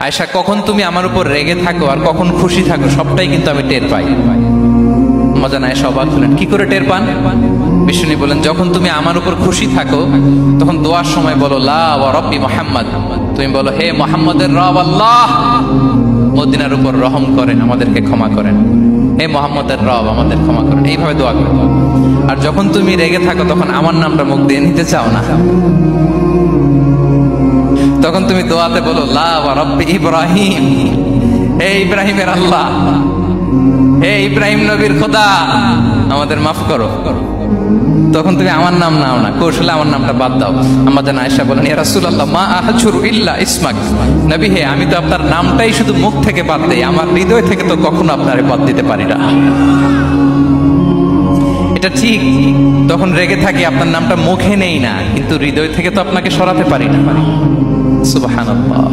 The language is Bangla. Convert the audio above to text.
আয়েশা, কখন তুমি আমার উপর রেগে থাকো আর কখন খুশি থাকো সবটাই কিন্তু আমি টের পাই। মজান আয়েশা অবাক হলেন, কি করে টের পান? বিষ্ণু বলেন, যখন তুমি আমার উপর খুশি থাকো তখন দোয়ার সময় বলো লা ওয়া রাব্বি মুহাম্মদ, তুমি বলো হে মুহাম্মদের রব আল্লাহ, মদিনার উপর রহম করেন, আমাদেরকে ক্ষমা করেন, হে মুহাম্মদের রব আমাদের ক্ষমা করেন, এইভাবে দোয়া করো। আর যখন তুমি রেগে থাকো তখন আমার নামটা মুখ দিয়ে নিতে চাও না, তখন তুমি দোয়াতে বলো লা ওয়া রাব্বি ইব্রাহিম, হে ইব্রাহিমের আল্লাহ, হে ইব্রাহিম নবীর খোদা আমাদের মাফ করো। তখন তুমি আমার নাম নাও না, কৌশলে আমার নামটা বাদ দাও। আমাদের আয়েশা বলেন, ইয়া রাসূলুল্লাহ মা আহজুরু ইল্লা ইসমাক, নবী হে আমি তো আপনার নামটাই শুধু মুখ থেকে বাদ দেই, আমার হৃদয় থেকে তো কখনো আপনারে বাদ দিতে পারি না। এটা ঠিক, তখন রেগে থাকি আপনার নামটা মুখে নেই না, কিন্তু হৃদয় থেকে তো আপনাকে সরাতে পারি না। সুবহানাল্লাহ।